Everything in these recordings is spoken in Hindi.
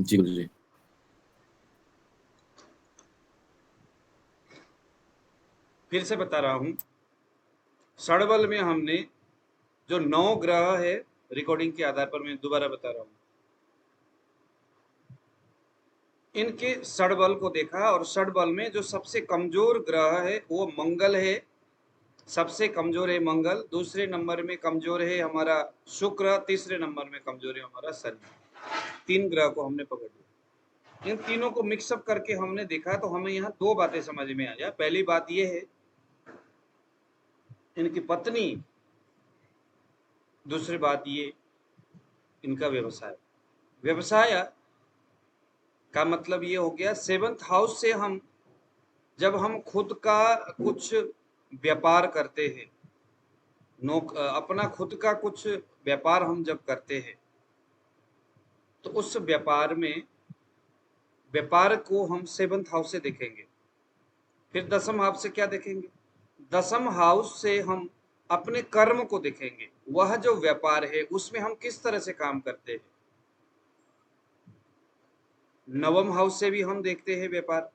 जी गुरु जी। फिर से बता रहा हूं, षडबल में हमने जो 9 ग्रह है, रिकॉर्डिंग के आधार पर मैं दोबारा बता रहा हूं, इनके षडबल को देखा और षडबल में जो सबसे कमजोर ग्रह है वो मंगल है, सबसे कमजोर है मंगल, दूसरे नंबर में कमजोर है हमारा शुक्र, तीसरे नंबर में कमजोर है हमारा शनि। 3 ग्रह को हमने पकड़ लिया। इन तीनों को मिक्सअप करके हमने देखा तो हमें यहाँ 2 बातें समझ में आ जाए। पहली बात यह है इनकी पत्नी, दूसरी बात ये इनका व्यवसाय। व्यवसाय का मतलब ये हो गया 7th हाउस से हम जब हम खुद का कुछ व्यापार करते हैं, अपना खुद का कुछ व्यापार हम जब करते हैं तो उस व्यापार में व्यापार को हम 7th हाउस से देखेंगे। फिर 10th हाउस से क्या देखेंगे? 10th हाउस से हम अपने कर्म को देखेंगे, वह जो व्यापार है उसमें हम किस तरह से काम करते हैं। 9th हाउस से भी हम देखते हैं व्यापार,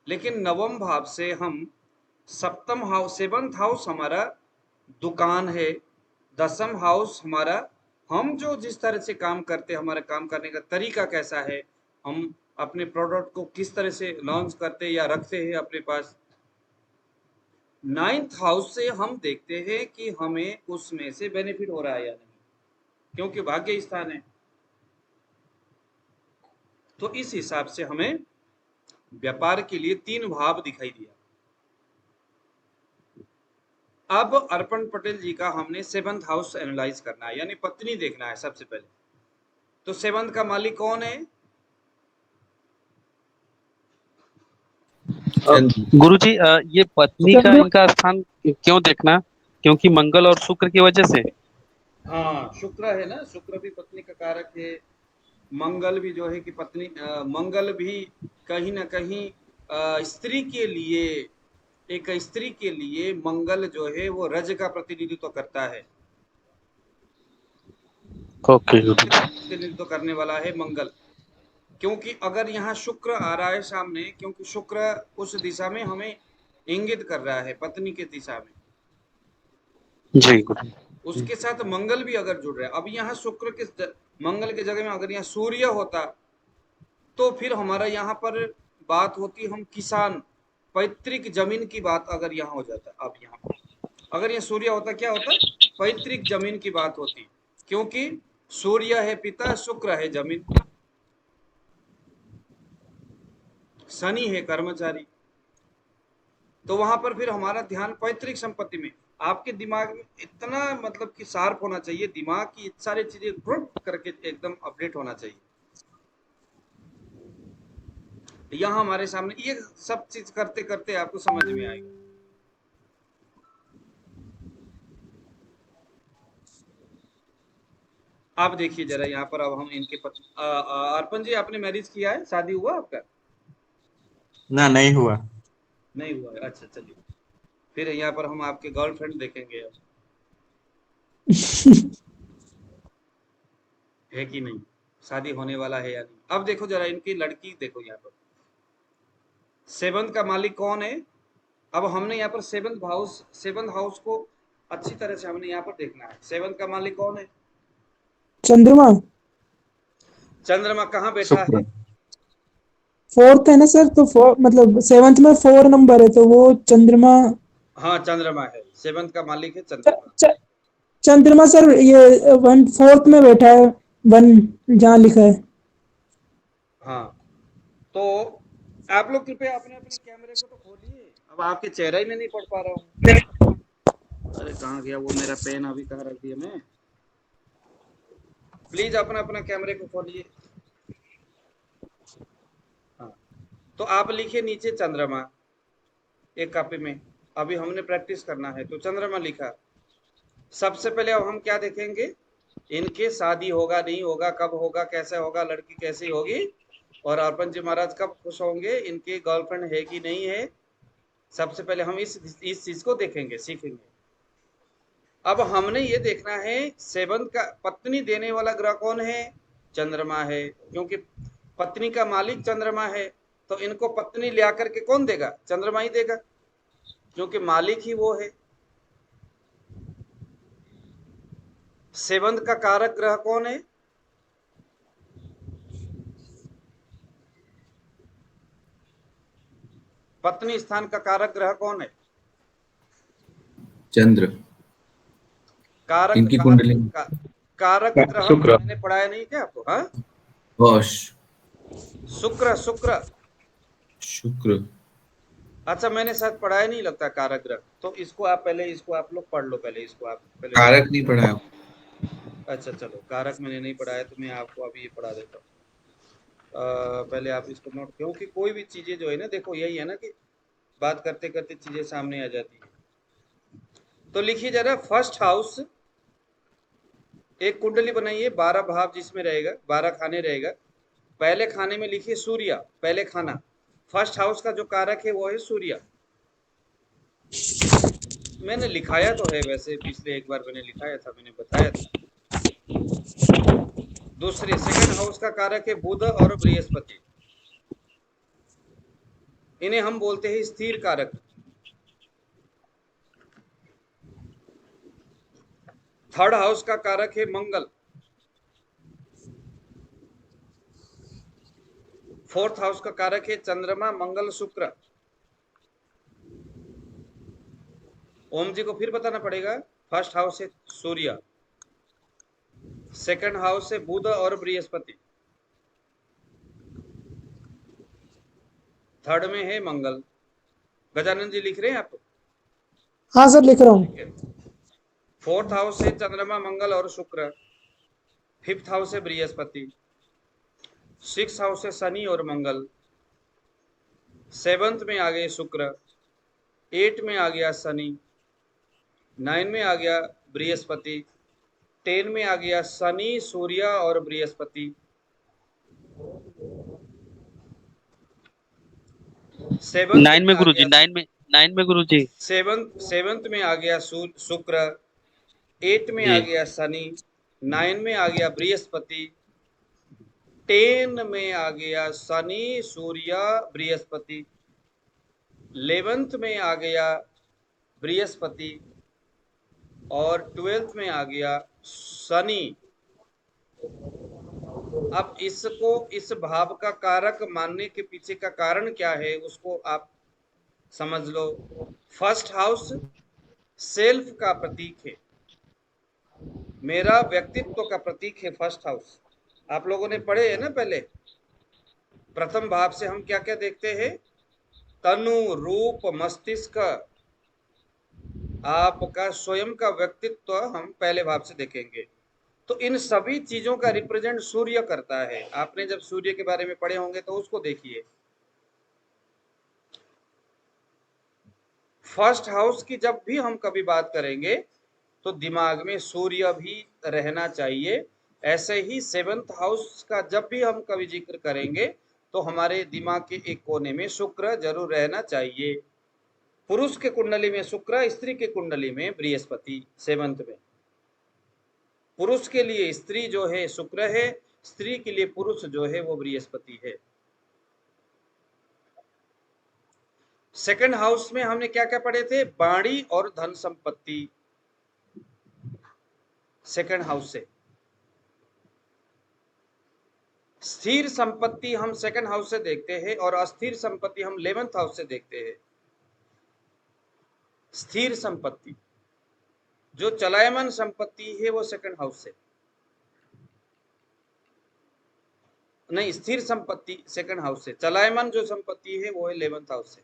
लेकिन 9th भाव से हम 7th हाउस हमारा दुकान है, 10th हाउस हमारा हम जो जिस तरह से काम करते हैं, हमारा काम करने का तरीका कैसा है, हम अपने प्रोडक्ट को किस तरह से लॉन्च करते हैं या रखते हैं अपने पास। 9th हाउस से हम देखते हैं कि हमें उसमें से बेनिफिट हो रहा है या नहीं, क्योंकि भाग्य स्थान है। तो इस हिसाब से हमें व्यापार के लिए 3 भाव दिखाई दिया। अब अर्पण पटेल जी का हमने 7th हाउस एनालाइज करना है, यानी पत्नी देखना है सबसे पहले। तो 7th का मालिक कौन है? गुरुजी, ये पत्नी का इनका स्थान क्यों देखना? क्योंकि मंगल और शुक्र की वजह से। हाँ, शुक्र है ना, शुक्र भी पत्नी का कारक है। मंगल भी जो है कि पत्नी, मंगल भी कहीं ना कहीं स्त्री के लिए, एक स्त्री के लिए मंगल जो है वो रज का प्रतिनिधित्व करता है। ओके गुरुजी। प्रतिनिधित्व करने वाला है मंगल, क्योंकि अगर यहाँ शुक्र आ रहा है सामने, क्योंकि शुक्र उस दिशा में हमें इंगित कर रहा है, पत्नी के दिशा में, जी गुरुजी। उसके साथ मंगल भी अगर जुड़ रहा है। अब यहाँ शुक्र के मंगल के जगह में अगर यहाँ सूर्य होता तो फिर हमारा यहाँ पर बात होती, हम किसान पैतृक जमीन की बात अगर यहाँ हो जाता। अब यहाँ पर अगर ये सूर्य होता, क्या होता? पैतृक जमीन की बात होती, क्योंकि सूर्य है पिता, शुक्र है जमीन, शनि है कर्मचारी। तो वहां पर फिर हमारा ध्यान पैतृक संपत्ति में। आपके दिमाग में इतना मतलब कि शार्प होना चाहिए दिमाग की, सारी चीजें ग्रुप करके एकदम अपडेट होना चाहिए। यहाँ हमारे सामने ये सब चीज करते करते आपको समझ में आएगा। आप देखिए जरा यहाँ पर, अब हम इनके अर्पण जी, आपने मैरिज किया है? शादी हुआ आपका? ना, नहीं हुआ। नहीं हुआ है, अच्छा चलिए। फिर यहाँ पर हम आपके गर्लफ्रेंड देखेंगे अब, है कि नहीं, शादी होने वाला है या नहीं। अब देखो जरा इनकी लड़की देखो यहाँ पर, 7th का मालिक कौन है? अब हमने यहाँ पर 7th हाउस को अच्छी तरह से हमने यहाँ पर देखना है। 7th का मालिक कौन है? चंद्रमा। चंद्रमा कहाँ बैठा है? 4th है ना सर, तो मतलब 7th में 4 नंबर है, तो वो चंद्रमा। हाँ, चंद्रमा है, 7th का मालिक है चंद्रमा। चंद्रमा सर ये 4th में बैठा है, 1 जहाँ लिखा है। हाँ, तो आप लोग कृपया अपने अपने कैमरे को तो खोलिए। अब आपके चेहरा ही मैं नहीं पढ़ पा रहा हूँ। अरे कहाँ गया वो मेरा पेन, अभी कहाँ रख दिया मैं। प्लीज अपना अपना कैमरे को खोलिए। हाँ, तो आप लिखिए नीचे चंद्रमा एक कॉपी में। अभी हमने प्रैक्टिस करना है, तो चंद्रमा लिखा। सबसे पहले अब हम क्या देखेंगे, इनके शादी होगा नहीं होगा, कब होगा, कैसे होगा, लड़की कैसी होगी, और अर्पण जी महाराज कब खुश होंगे, इनकी गर्लफ्रेंड है कि नहीं है। सबसे पहले हम इस चीज को देखेंगे, सीखेंगे। अब हमने ये देखना है 7th का पत्नी देने वाला ग्रह कौन है? चंद्रमा है, क्योंकि पत्नी का मालिक चंद्रमा है, तो इनको पत्नी ले आकर के कौन देगा? चंद्रमा ही देगा, क्योंकि मालिक ही वो है। सेवंथ का कारक ग्रह कौन है? पत्नी स्थान का कारक ग्रह कौन है? चंद्र। कारक इनकी कुंडली कारक ग्रह शुक्र। मैंने पढ़ाया नहीं क्या आपको? हाँ, शुक्र। शुक्र शुक्र। अच्छा, मैंने शायद पढ़ाया नहीं लगता कारक ग्रह। तो इसको आप पहले, इसको आप लोग पढ़ लो पहले, इसको आप पहले। कारक नहीं पढ़ाया। अच्छा चलो, कारक मैंने नहीं पढ़ाया तो मैं आपको अभी ये पढ़ा देता हूँ। पहले आप इसको नोट, क्योंकि कोई भी चीजें जो है ना, देखो यही है ना कि बात करते करते चीजें सामने आ जाती है। तो लिखिए जरा, फर्स्ट हाउस, एक कुंडली बनाइए, 12 भाव जिसमें रहेगा, 12 खाने रहेगा। पहले खाने में लिखिए सूर्य, पहले खाना। फर्स्ट हाउस का जो कारक है वो है सूर्य। मैंने लिखाया तो है वैसे, पिछले एक बार मैंने लिखाया था, मैंने बताया था। दूसरे सेकंड हाउस का कारक है बुध और बृहस्पति, इन्हें हम बोलते हैं स्थिर कारक। थर्ड हाउस का कारक है मंगल। फोर्थ हाउस का कारक है चंद्रमा, मंगल, शुक्र। ओम जी को फिर बताना पड़ेगा। फर्स्ट हाउस है सूर्य, सेकंड हाउस है बुध और बृहस्पति, थर्ड में है मंगल। गजानंद जी लिख रहे हैं आप? हाँ सर, लिख रहा हूँ। फोर्थ हाउस है चंद्रमा, मंगल और शुक्र। फिफ्थ हाउस है बृहस्पति। सिक्स हाउस है शनि और मंगल। सेवंथ में आ गए शुक्र। 8 में आ गया शनि। 9 में आ गया बृहस्पति। 10 में आ गया शनि, सूर्य और बृहस्पति। 9 में गुरुजी, 9 में गुरुजी। सेवंथ में आ गया शुक्र। 8 में आ जी। गया शनि। 9 में आ गया बृहस्पति। 10 में आ गया शनि, सूर्य, बृहस्पति। 11th में आ गया बृहस्पति और 12th में आ गया शनि। अब इसको, इस भाव का कारक मानने के पीछे का कारण क्या है उसको आप समझ लो। फर्स्ट हाउस सेल्फ का प्रतीक है, मेरा व्यक्तित्व का प्रतीक है फर्स्ट हाउस। आप लोगों ने पढ़े है ना पहले, प्रथम भाव से हम क्या क्या देखते हैं? तनु, रूप, मस्तिष्क, आपका स्वयं का व्यक्तित्व हम पहले भाव से देखेंगे। तो इन सभी चीजों का रिप्रेजेंट सूर्य करता है। आपने जब सूर्य के बारे में पढ़े होंगे तो उसको देखिए। फर्स्ट हाउस की जब भी हम कभी बात करेंगे तो दिमाग में सूर्य भी रहना चाहिए। ऐसे ही सेवंथ हाउस का जब भी हम कभी जिक्र करेंगे तो हमारे दिमाग के एक कोने में शुक्र जरूर रहना चाहिए। पुरुष के कुंडली में शुक्र, स्त्री के कुंडली में बृहस्पति सेवंथ में। पुरुष के लिए स्त्री जो है शुक्र है, स्त्री के लिए पुरुष जो है वो बृहस्पति है। सेकंड हाउस में हमने क्या क्या पढ़े थे? वाणी और धन संपत्ति। सेकंड हाउस से स्थिर संपत्ति हम सेकंड हाउस से देखते हैं और अस्थिर संपत्ति हम 11th हाउस से देखते हैं। स्थिर संपत्ति, जो चलायमान संपत्ति है वो सेकंड हाउस से नहीं, स्थिर संपत्ति सेकंड हाउस से, चलायमान जो संपत्ति है वो है 11th हाउस से।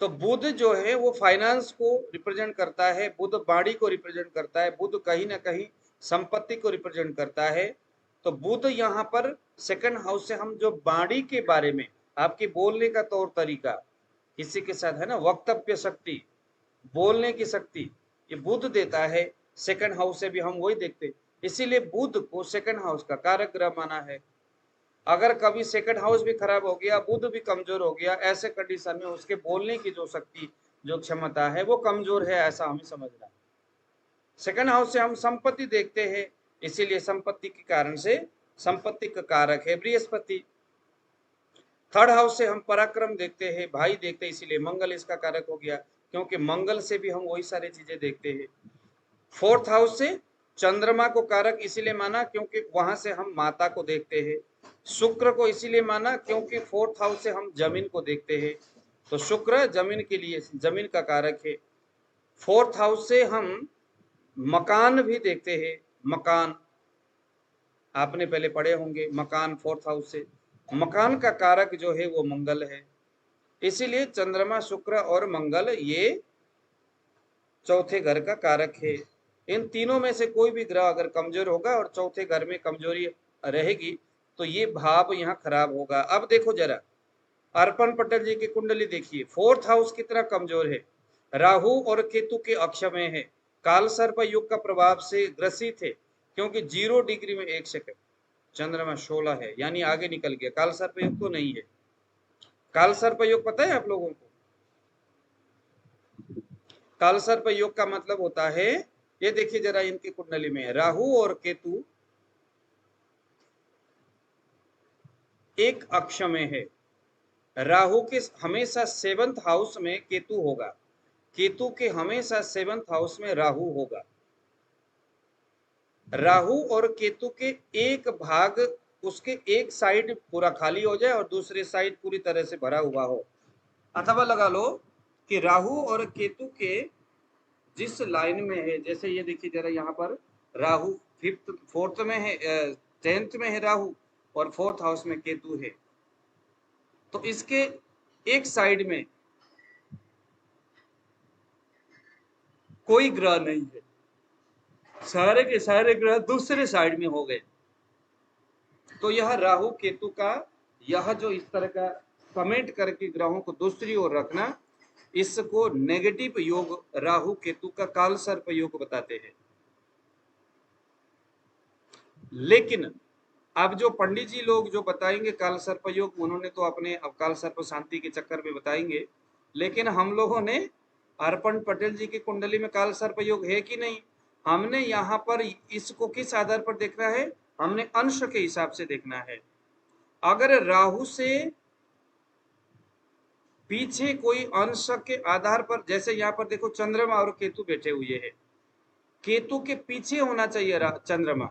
तो बुध जो है वो फाइनेंस को रिप्रेजेंट करता है, बुध वाणी को रिप्रेजेंट करता है, बुध कहीं ना कहीं संपत्ति को रिप्रेजेंट करता है। तो बुध यहाँ पर सेकंड हाउस से हम जो वाणी के बारे में, आपके बोलने का तौर तरीका, किसी के साथ है ना वक्तव्य शक्ति, बोलने की शक्ति, ये बुध देता है। सेकंड हाउस से भी हम वही देखते, इसीलिए बुध को सेकंड हाउस का कारक ग्रह माना है। अगर कभी सेकंड हाउस भी खराब हो गया, बुध भी कमजोर हो गया, ऐसे कंडीशन में उसके बोलने की जो शक्ति, जो क्षमता है वो कमजोर है, ऐसा हमें समझना है। सेकंड हाउस से हम संपत्ति देखते हैं, इसीलिए संपत्ति के कारण से संपत्ति का कारक है बृहस्पति। थर्ड हाउस से हम पराक्रम देखते हैं, भाई देखते हैं, इसीलिए मंगल इसका कारक हो गया, क्योंकि मंगल से भी हम वही सारी चीजें देखते हैं। फोर्थ हाउस से चंद्रमा को कारक इसीलिए माना क्योंकि वहां से हम माता को देखते हैं। शुक्र को इसीलिए माना क्योंकि फोर्थ हाउस से हम जमीन को देखते हैं, तो शुक्र जमीन के लिए जमीन का कारक है। फोर्थ हाउस से हम मकान भी देखते हैं, मकान आपने पहले पढ़े होंगे, मकान फोर्थ हाउस से, मकान का कारक जो है वो मंगल है। इसीलिए चंद्रमा, शुक्र और मंगल ये चौथे घर का कारक है। इन तीनों में से कोई भी ग्रह अगर कमजोर होगा और चौथे घर में कमजोरी रहेगी तो ये भाव यहाँ खराब होगा। अब देखो जरा अर्पण पटेल जी की कुंडली देखिए, फोर्थ हाउस कितना कमजोर है, राहु और केतु के अक्ष में है, काल सर्प युग का प्रभाव से ग्रसित है, क्योंकि 0 डिग्री में 1 सेकंड, चंद्रमा 16 है, यानी आगे निकल गया। काल सर्प युग तो नहीं है। काल सर्प योग पता है आप लोगों को? काल सर्प योग का मतलब होता है, ये देखिए जरा इनकी कुंडली में राहु और केतु एक अक्ष में है। राहु के हमेशा 7th हाउस में केतु होगा, केतु के हमेशा 7th हाउस में राहु होगा। राहु और केतु के एक भाग, उसके एक साइड पूरा खाली हो जाए और दूसरे साइड पूरी तरह से भरा हुआ हो, अथवा लगा लो कि राहु और केतु के जिस लाइन में है, जैसे ये देखिए जरा यहाँ पर राहु 4th में है, 10th में है राहु और 4th हाउस में केतु है, तो इसके एक साइड में कोई ग्रह नहीं है, सारे के सारे ग्रह दूसरे साइड में हो गए। तो यह राहु केतु का, यह जो इस तरह का कमेंट करके ग्रहों को दूसरी ओर रखना, इसको नेगेटिव योग राहु केतु का काल सर्प योग बताते हैं। लेकिन अब जो पंडित जी लोग जो बताएंगे काल सर्प योग, उन्होंने तो अपने अब काल सर्प शांति के चक्कर में बताएंगे, लेकिन हम लोगों ने अर्पण पटेल जी की कुंडली में काल सर्प योग है कि नहीं, हमने यहाँ पर इसको किस आधार पर देखना है, हमने अंश के हिसाब से देखना है। अगर राहु से पीछे कोई अंश के आधार पर, जैसे यहाँ पर देखो चंद्रमा और केतु बैठे हुए हैं, केतु के पीछे होना चाहिए चंद्रमा,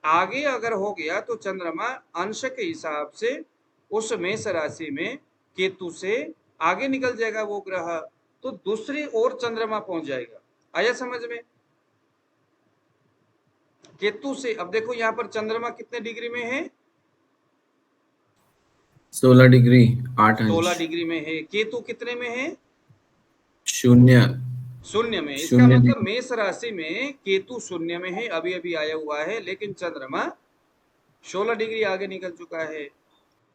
आगे अगर हो गया तो चंद्रमा अंश के हिसाब से उस मेष राशि में केतु से आगे निकल जाएगा वो ग्रह, तो दूसरी ओर चंद्रमा पहुंच जाएगा। आया समझ में? केतु से अब देखो यहाँ पर चंद्रमा कितने डिग्री में है, 16 डिग्री 8 16 अंश, डिग्री में है। केतु कितने में है? शून्य में। इसका शून्य मतलब डिग्री। मेष राशि में केतु 0 में है, अभी अभी आया हुआ है, लेकिन चंद्रमा 16 डिग्री आगे निकल चुका है।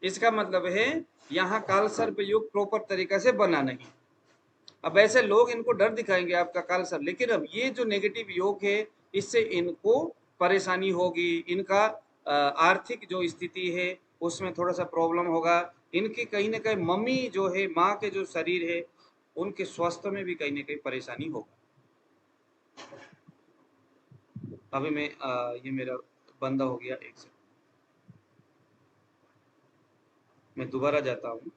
इसका मतलब है यहाँ काल सर्प योग प्रॉपर तरीका से बना नहीं। अब ऐसे लोग इनको डर दिखाएंगे आपका काल सर्प, लेकिन अब ये जो नेगेटिव योग है इससे इनको परेशानी होगी, इनका आर्थिक जो स्थिति है उसमें थोड़ा सा प्रॉब्लम होगा, इनकी कहीं ना कहीं मम्मी जो है, माँ के जो शरीर है उनके स्वास्थ्य में भी कहीं ना कहीं परेशानी होगा। अभी मैं ये मेरा बंद हो गया, एक सेकंड मैं दोबारा जाता हूँ।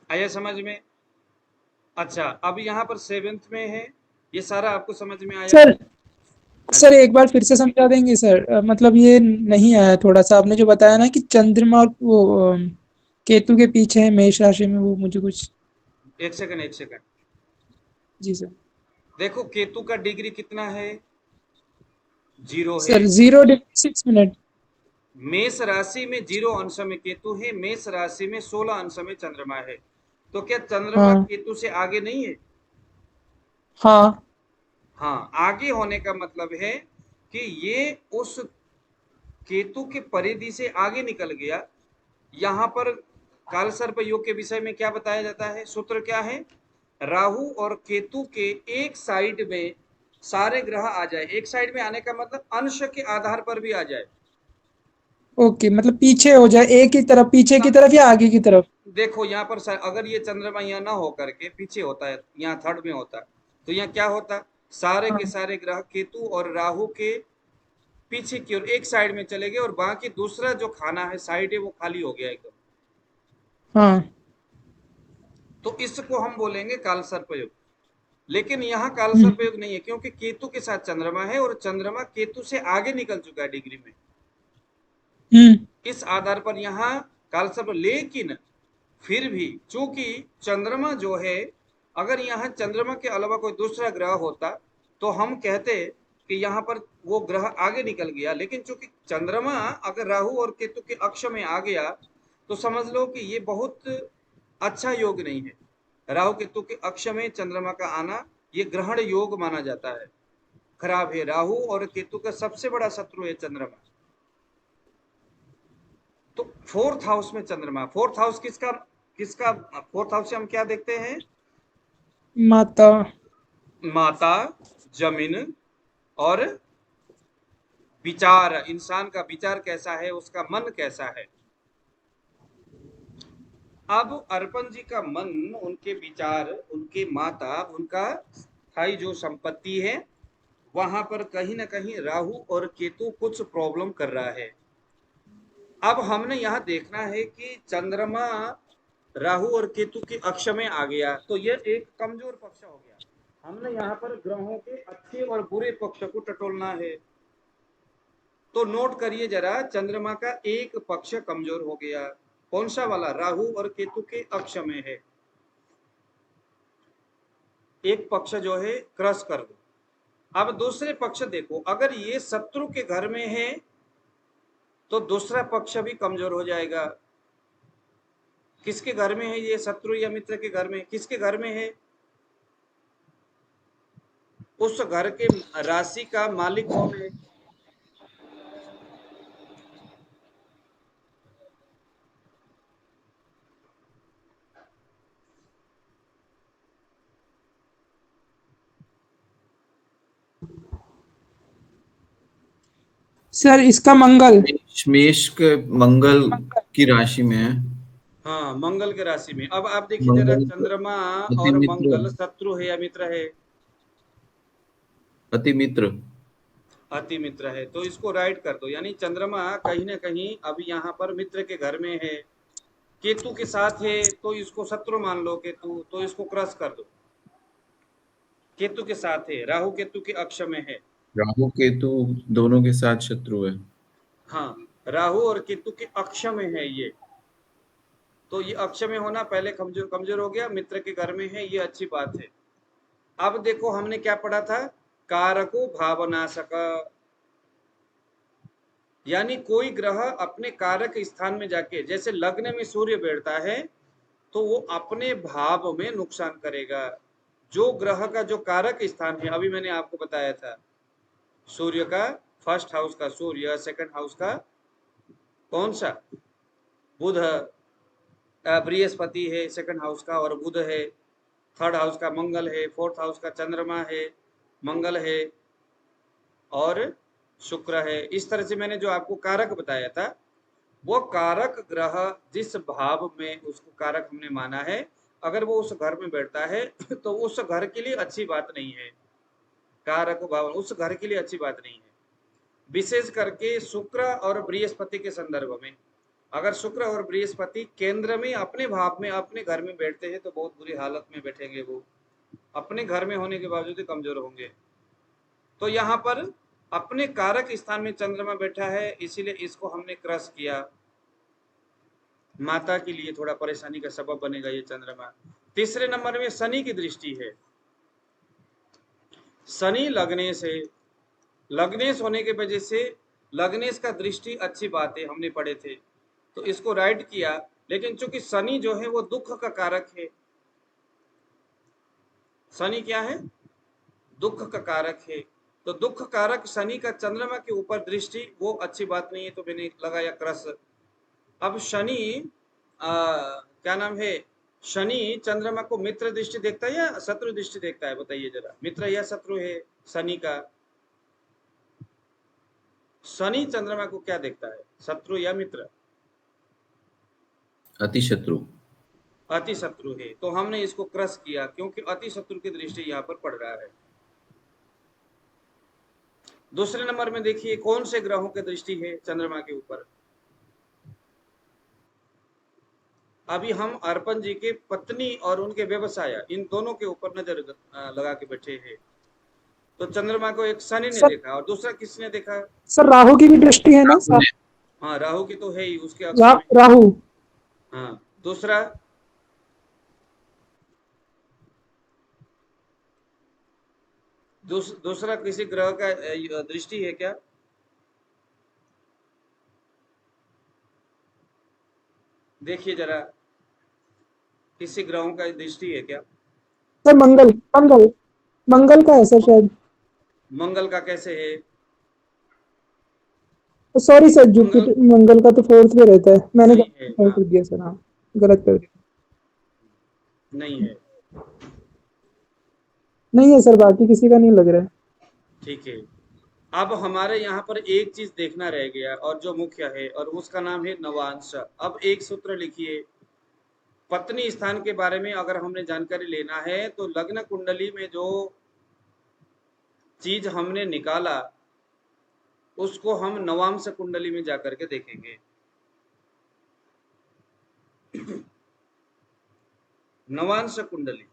आया समझ में? अच्छा, अब यहाँ पर 7th में है, ये सारा आपको समझ में आया? सर एक बार फिर से समझा देंगे सर? मतलब ये नहीं आया थोड़ा सा, आपने जो बताया ना कि चंद्रमा और वो केतु के पीछे है मेष राशि में, वो मुझे कुछ। एक सेकंड जी सर। देखो केतु का डिग्री कितना है? 0 है। Sir 0 degree 6 minute. मेष राशि में 0 अंश में केतु है, मेष राशि में 16 अंश में चंद्रमा है। तो क्या चंद्रमा हाँ केतु से आगे नहीं है? हाँ हाँ, आगे होने का मतलब है कि ये उस केतु के परिधि से आगे निकल गया। यहाँ पर काल सर्प योग के विषय में क्या बताया जाता है? सूत्र क्या है? राहु और केतु के एक साइड में सारे ग्रह आ जाए। एक साइड में आने का मतलब अंश के आधार पर भी आ जाए। ओके, मतलब पीछे हो जाए, एक ही तरफ, पीछे की तरफ या आगे की तरफ। देखो यहाँ पर अगर ये चंद्रमा यहाँ ना हो करके पीछे होता है, यहाँ थर्ड में होता, तो यहाँ क्या होता, सारे के हाँ सारे ग्रह केतु और राहु के पीछे की ओर एक साइड में चले गए और बाकी दूसरा जो खाना है साइड है वो खाली हो गया एकदम। हाँ। तो इसको हम बोलेंगे कालसर्पयोग। लेकिन यहाँ कालसर्पयोग नहीं है, क्योंकि केतु के साथ चंद्रमा है और चंद्रमा केतु से आगे निकल चुका है डिग्री में। इस आधार पर यहाँ कालसर्प, लेकिन फिर भी चूंकि चंद्रमा जो है, अगर यहाँ चंद्रमा के अलावा कोई दूसरा ग्रह होता तो हम कहते कि यहाँ पर वो ग्रह आगे निकल गया। लेकिन चूंकि चंद्रमा अगर राहु और केतु के अक्ष में आ गया तो समझ लो कि ये बहुत अच्छा योग नहीं है। राहु केतु के अक्ष में चंद्रमा का आना ये ग्रहण योग माना जाता है, खराब है। राहु और केतु का सबसे बड़ा शत्रु है चंद्रमा। तो फोर्थ हाउस में चंद्रमा, फोर्थ हाउस किसका किसका, फोर्थ हाउस से हम क्या देखते हैं, माता। माता, जमीन और विचार, इंसान का विचार कैसा है, उसका मन कैसा है। अब अर्पण जी का मन, उनके विचार, उनके माता, उनका स्थायी जो संपत्ति है वहां पर कहीं ना कहीं राहु और केतु कुछ प्रॉब्लम कर रहा है। अब हमने यहाँ देखना है कि चंद्रमा राहु और केतु के अक्ष में आ गया तो यह एक कमजोर पक्ष हो गया। हमने यहाँ पर ग्रहों के अच्छे और बुरे पक्ष को टटोलना है। तो नोट करिए जरा, चंद्रमा का एक पक्ष कमजोर हो गया। कौन सा वाला, राहु और केतु के अक्ष में है, एक पक्ष जो है क्रश कर दो। अब दूसरे पक्ष देखो, अगर ये शत्रु के घर में है तो दूसरा पक्ष भी कमजोर हो जाएगा। किसके घर में है ये, शत्रु या मित्र के घर में, किसके घर में है, उस घर के राशि का मालिक कौन है, सर इसका मंगल। मेष के मंगल की राशि में है। हाँ मंगल के राशि में। अब आप देखिए जरा, मंगल चंद्रमा अति और मित्र, मंगल शत्रु है या मित्र है, अति मित्र। अति मित्र है। तो इसको राइट कर दो, यानी चंद्रमा कहीं ना कहीं अभी यहाँ पर मित्र के घर में है, केतु के साथ है तो इसको शत्रु मान लो केतु, तो इसको क्रश कर दो। केतु के साथ है, राहु केतु के अक्ष में है। राहु केतु दोनों के साथ शत्रु है। हाँ, राहु और केतु के अक्ष में है ये, तो ये अक्ष में होना पहले कमजोर कमजोर हो गया, मित्र के घर में है, ये अच्छी बात है। अब देखो हमने क्या पढ़ा था, कारको भावनाशक, यानी कोई ग्रह अपने कारक स्थान में जाके, जैसे लग्न में सूर्य बैठता है तो वो अपने भाव में नुकसान करेगा। जो ग्रह का जो कारक स्थान है, अभी मैंने आपको बताया था, सूर्य का फर्स्ट हाउस का सूर्य, सेकंड हाउस का कौन सा, बुध, बृहस्पति है सेकंड हाउस का और बुध है, थर्ड हाउस का मंगल है, फोर्थ हाउस का चंद्रमा है, मंगल है और शुक्र है। इस तरह से मैंने जो आपको कारक बताया था, वो कारक ग्रह जिस भाव में उसको कारक हमने माना है, अगर वो उस घर में बैठता है तो उस घर के लिए अच्छी बात नहीं है। कारक भाव उस घर के लिए अच्छी बात नहीं है। विशेष करके शुक्र और बृहस्पति के संदर्भ में, अगर शुक्र और बृहस्पति केंद्र में अपने भाव में अपने घर में बैठते हैं तो बहुत बुरी हालत में बैठेंगे। वो अपने घर में होने के बावजूद ही कमजोर होंगे। तो यहाँ पर अपने कारक स्थान में चंद्रमा बैठा है, इसीलिए इसको हमने क्रश किया। माता के लिए थोड़ा परेशानी का सबब बनेगा ये चंद्रमा। तीसरे नंबर में शनि की दृष्टि है। शनि लग्नेश है, लग्नेश होने की वजह से, लग्नेश का दृष्टि अच्छी बात है, हमने पढ़े थे तो इसको राइट किया। लेकिन चूंकि शनि जो है वो दुख का कारक है, शनि क्या है, दुख का कारक है, तो दुख कारक शनि का चंद्रमा के ऊपर दृष्टि वो अच्छी बात नहीं है, तो मैंने लगाया क्रश। अब शनि क्या नाम है, शनि चंद्रमा को मित्र दृष्टि देखता है या शत्रु दृष्टि देखता है, बताइए जरा, मित्र या शत्रु है, शनि का। शनि चंद्रमा को क्या देखता है, शत्रु या मित्र? अति शत्रु। अति शत्रु है, तो हमने इसको क्रश किया क्योंकि अति शत्रु की दृष्टि यहाँ पर पड़ रहा है। दूसरे नंबर में देखिए कौन से ग्रहों की दृष्टि है चंद्रमा के ऊपर। अभी हम अर्पण जी के पत्नी और उनके व्यवसाय इन दोनों के ऊपर नजर लगा के बैठे हैं। तो चंद्रमा को एक शनि ने देखा और दूसरा किसने देखा? सर राहु की भी दृष्टि है ना सर? हाँ, राहु की तो है ही उसके अक्ष में। राहु। हाँ, दूसरा दूसरा किसी ग्रह का दृष्टि है क्या? देखिए जरा, किसी ग्रहों का दृष्टि है क्या? सर मंगल मंगल मंगल का है सर शायद। मंगल का कैसे है? सॉरी सर, जुपिटर मंगल का तो फोर्थ में रहता है, मैंने नहीं है, गलत कर दिया सर। हाँ, गलत कर दिया। नहीं है, नहीं है सर, बाकी किसी का नहीं लग रहा है। ठीक है। अब हमारे यहाँ पर एक चीज देखना रह गया और जो मुख्य है, और उसका नाम है नवांश। अब एक सूत्र लिखिए, पत्नी स्थान के बारे में अगर हमने जानकारी लेना है तो लग्न कुंडली में जो चीज हमने निकाला उसको हम नवांश कुंडली में जाकर के देखेंगे। नवांश कुंडली,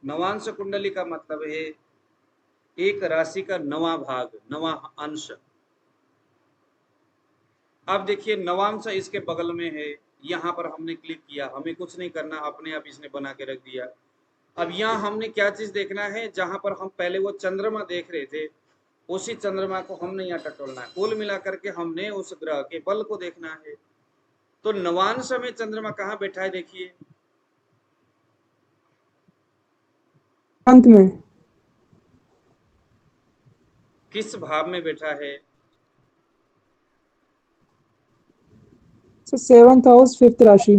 नवांश कुंडली का मतलब है एक राशि का नवा भाग, नवा अंश। अब देखिए नवांश इसके बगल में है, यहाँ पर हमने क्लिक किया, हमें कुछ नहीं करना, अपने आप इसने बना के रख दिया। अब यहाँ हमने क्या चीज देखना है, जहां पर हम पहले वो चंद्रमा देख रहे थे उसी चंद्रमा को हमने यहाँ टटोलना है। कुल मिलाकर के हमने उस ग्रह के बल को देखना है। तो नवांश में चंद्रमा कहाँ बैठा है देखिए, अंत में किस भाव में बैठा है? सर 7th हाउस 5th राशि।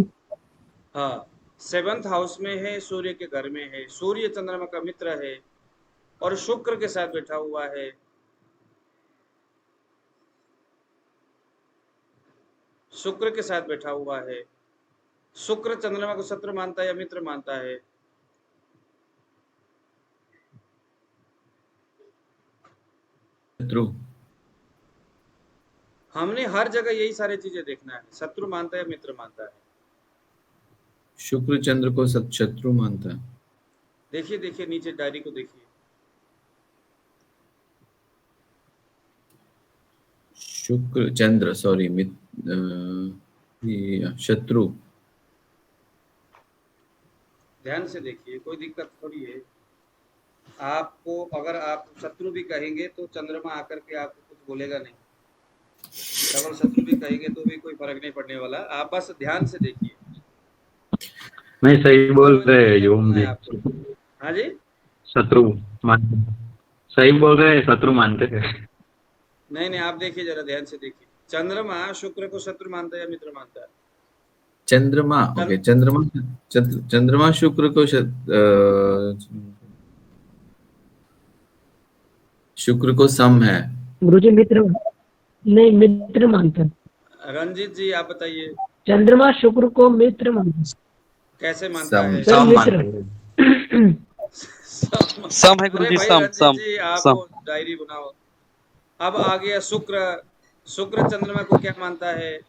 हाँ, 7th हाउस में है, सूर्य के घर में है। सूर्य चंद्रमा का मित्र है और शुक्र के साथ बैठा हुआ है। शुक्र के साथ बैठा हुआ है। शुक्र चंद्रमा को शत्रु मानता है या मित्र मानता है? शत्रु। हमने हर जगह यही सारी चीजें देखना है, शत्रु मानता है या मित्र मानता है। शुक्र चंद्र को शत्रु मानता है। देखिए देखिए नीचे डायरी को देखिए, शुक्र चंद्र सॉरी शत्रु। ध्यान से देखिए, कोई दिक्कत थोड़ी है। आपको अगर आप शत्रु भी कहेंगे तो चंद्रमा आकर के आपको कुछ बोलेगा नहीं, डबल शत्रु भी कहेंगे तो भी कोई फर्क नहीं पड़ने वाला। आप बस ध्यान से देखिए। नहीं सही बोल रहे हैं ओम जी। हाँ जी, शत्रु मान सही बोल रहे हैं, शत्रु मानते हैं। नहीं नहीं, आप देखिए जरा ध्यान से देखिए, चंद्रमा शुक्र को शत्रु मानता है या मित्र मानता है? चंद्रमा ओके, चंद्रमा शुक्र को शुक्र को सम है। गुरुजी मित्र नहीं, मित्र मानते हैं। रंजीत जी आप बताइए, चंद्रमा शुक्र को मित्र मानते हैं। कैसे मानता है? सर मित्र सम है गुरुजी, अरे भाई सम रंजीत सम जी, आप सम। डायरी बनाओ। अब आ गया शुक्र। शुक्र चंद्रमा को क्या मानता है?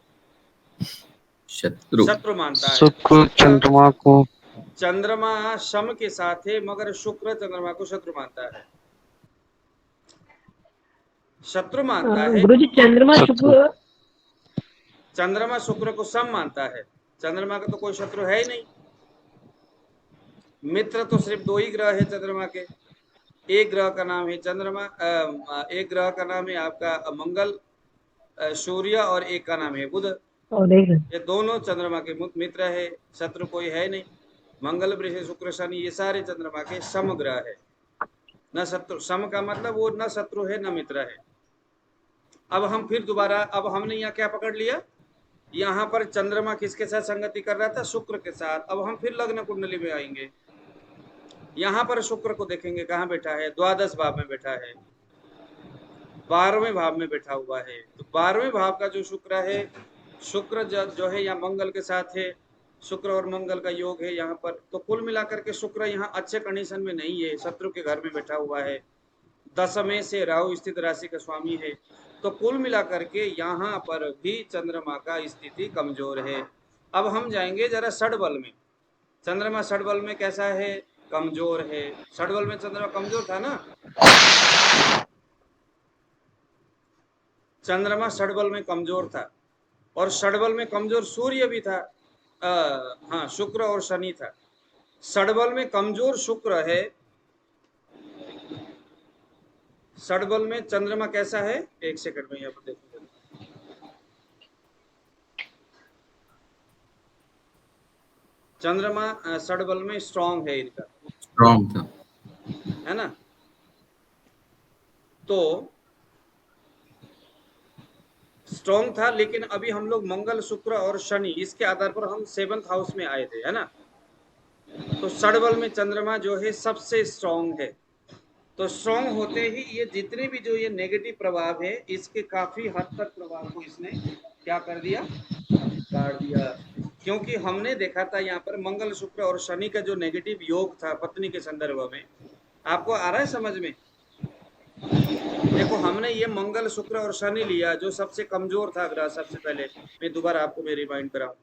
शत्रु। शत्रु मानता है। शुक्र चंद्रमा को, चंद्रमा शम के साथ है मगर शुक्र चंद्रमा को शत्रु मानता है, शत्रु मानता है। गुरुजी चंद्रमा शुक्र, चंद्रमा शुक्र को सम मानता है, चंद्रमा का तो कोई शत्रु है ही नहीं। मित्र तो सिर्फ दो ही ग्रह है चंद्रमा के, एक ग्रह का नाम है चंद्रमा, एक ग्रह का नाम है आपका मंगल सूर्य, और एक का नाम है बुध। और एक ये दोनों चंद्रमा के मित्र है, शत्रु कोई है नहीं। मंगल बृहस्पति शुक्र शनि ये सारे चंद्रमा के सम ग्रह है, न शत्रु। सम का मतलब वो न शत्रु है न मित्र है। अब हम फिर दोबारा, अब हमने यहाँ क्या पकड़ लिया, यहाँ पर चंद्रमा किसके साथ संगति कर रहा था? शुक्र के साथ। अब हम फिर लग्न कुंडली में आएंगे। यहाँ पर शुक्र को देखेंगे कहाँ बैठा है, द्वादश भाव में बैठा है, 12वें भाव में बैठा हुआ है। तो 12वें भाव का जो शुक्र है, शुक्र जो है यहाँ मंगल के साथ है, शुक्र और मंगल का योग है यहाँ पर। तो कुल मिलाकर के शुक्र यहाँ अच्छे कंडीशन में नहीं है, शत्रु के घर में बैठा हुआ है, दशमें से राहु स्थित राशि का स्वामी है। तो कुल मिलाकर के यहाँ पर भी चंद्रमा का स्थिति कमजोर है। अब हम जाएंगे जरा षडबल में। चंद्रमा षडबल में कैसा है? कमजोर है। षडबल में चंद्रमा कमजोर था ना, चंद्रमा षडबल में कमजोर था, और षडबल में कमजोर सूर्य भी था, हाँ शुक्र और शनि था। षडबल में कमजोर शुक्र है, षडबल में चंद्रमा कैसा है? एक सेकंड में यहाँ पर देखिए, चंद्रमा षडबल में स्ट्रांग है, इनका स्ट्रॉन्ग था, है ना। तो स्ट्रॉन्ग था, लेकिन अभी हम लोग मंगल शुक्र और शनि इसके आधार पर हम 7th हाउस में आए थे, है ना। तो षडबल में चंद्रमा जो है सबसे स्ट्रॉन्ग है। तो स्ट्रॉन्ग होते ही ये जितने भी जो ये नेगेटिव प्रभाव है, इसके काफी हद तक प्रभाव को इसने क्या कर दिया? काट दिया। क्योंकि हमने देखा था यहाँ पर मंगल शुक्र और शनि का जो नेगेटिव योग था पत्नी के संदर्भ में, आपको आ रहा है समझ में? देखो, हमने ये मंगल शुक्र और शनि लिया जो सबसे कमजोर था ग्रह। सबसे पहले मैं दोबारा आपको मैं रिमाइंड कराऊं,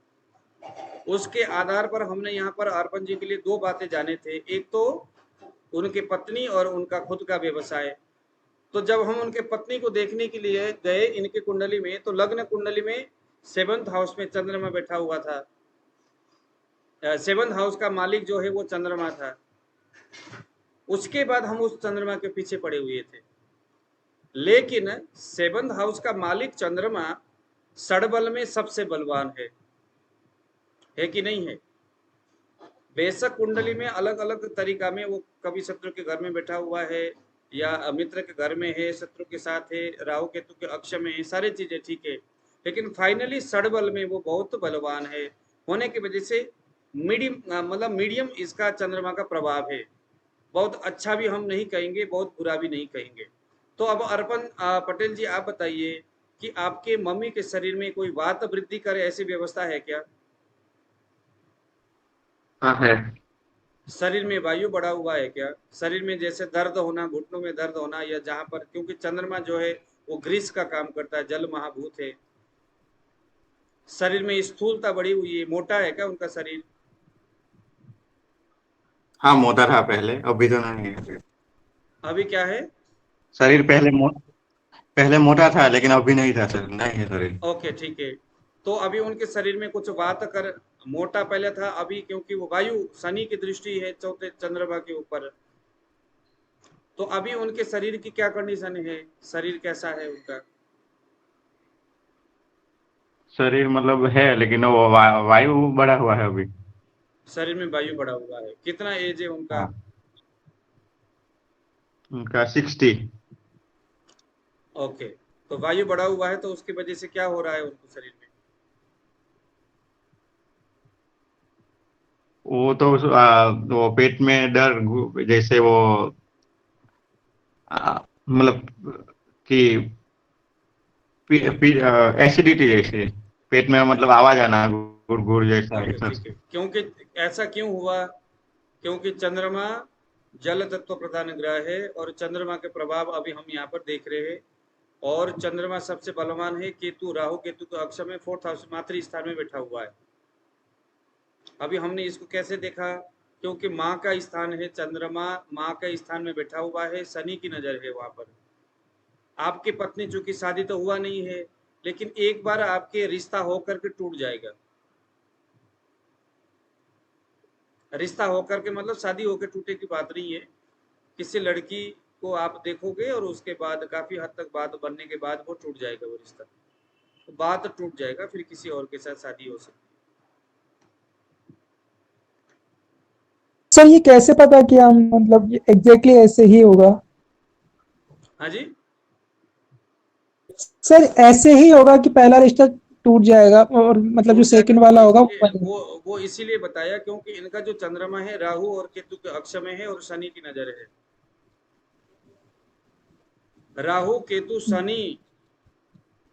उसके आधार पर हमने यहाँ पर अर्पण जी के लिए 2 बातें जाने थे। एक तो उनके पत्नी और उनका खुद का व्यवसाय। तो जब हम उनके पत्नी को देखने के लिए गए इनके कुंडली में, तो लग्न कुंडली में 7th हाउस में चंद्रमा बैठा हुआ था। 7th हाउस का मालिक जो है वो चंद्रमा था। उसके बाद हम उस चंद्रमा के पीछे पड़े हुए थे, लेकिन 7th हाउस का मालिक चंद्रमा षडबल में सबसे बलवान है कि नहीं है? बेशक कुंडली में अलग अलग तरीका में, वो कभी शत्रु के घर में बैठा हुआ है या मित्र के घर में है, शत्रु के साथ है, राहु केतु के अक्ष में है, सारी चीजें ठीक है, लेकिन फाइनली षडबल में वो बहुत बलवान है होने की वजह से मीडियम इसका चंद्रमा का प्रभाव है। बहुत अच्छा भी हम नहीं कहेंगे, बहुत बुरा भी नहीं कहेंगे। तो अब अर्पण पटेल जी, आप बताइए कि आपके मम्मी के शरीर में कोई वात वृद्धि करे ऐसी व्यवस्था है क्या? हाँ है। शरीर में वायु बढ़ा हुआ है क्या? शरीर में जैसे दर्द होना, घुटनों में दर्द होना, या जहां पर, क्योंकि चंद्रमा जो है वो ग्रीस का काम करता है, जल महाभूत है। शरीर में स्थूलता बढ़ी हुई है, मोटा है क्या उनका शरीर? हाँ, मोटा था पहले, अभी तो नहीं है। अभी क्या है? शरीर पहले मोटा था, लेकिन अभी नहीं था सर, नहीं है शरीर। ओके, ठीक है। तो अभी उनके शरीर में कुछ बात कर, मोटा पहले था, अभी क्योंकि वो वायु शनि की दृष्टि है चौथे चंद्रमा के ऊपर, तो अभी उनके शरीर की क्या कंडीशन है? शरीर कैसा है उनका? शरीर मतलब है, लेकिन वो वायु बढ़ा हुआ है अभी। शरीर में वायु बढ़ा हुआ है। कितना एज है उनका? हाँ। उनका 60। ओके, तो वायु बढ़ा हुआ है, तो उसकी वजह से क्या हो रहा है उनके शरीर में? वो तो वो पेट में दर्द, जैसे वो मतलब कि एसिडिटी जैसे, पेट में मतलब आवाज आना, गुड़ गुड़ जैसा। ठीक है। क्योंकि ऐसा क्यों हुआ? क्योंकि चंद्रमा जल तत्व प्रधान ग्रह है, और चंद्रमा के प्रभाव अभी हम यहाँ पर देख रहे हैं। और चंद्रमा सबसे बलवान है। केतु, राहु केतु के अक्ष में 4th हाउस मातृ स्थान में बैठा हुआ है। अभी हमने इसको कैसे देखा? क्योंकि माँ का स्थान है, चंद्रमा माँ के स्थान में बैठा हुआ है, शनि की नजर है वहां पर। आपकी पत्नी, चूंकि शादी तो हुआ नहीं है, लेकिन एक बार आपके रिश्ता होकर के टूट जाएगा। रिश्ता होकर के मतलब शादी होकर टूटे की बात नहीं है। किसी लड़की को आप देखोगे और उसके बाद काफी हद तक बात बनने के बाद वो टूट जाएगा, वो रिश्ता, तो बात टूट जाएगा, फिर किसी और के साथ शादी हो सकती है। सर ये कैसे पता कि हम मतलब एग्जैक्टली ऐसे ही होगा? हाँ जी, सर ऐसे ही होगा कि पहला रिश्ता टूट जाएगा और मतलब जो टूट जाएगा सेकंड वाला होगा वो इसीलिए बनेगा। वो इसीलिए बताया क्योंकि इनका जो चंद्रमा है राहु और केतु के अक्ष में है और शनि की नजर है। राहु केतु शनि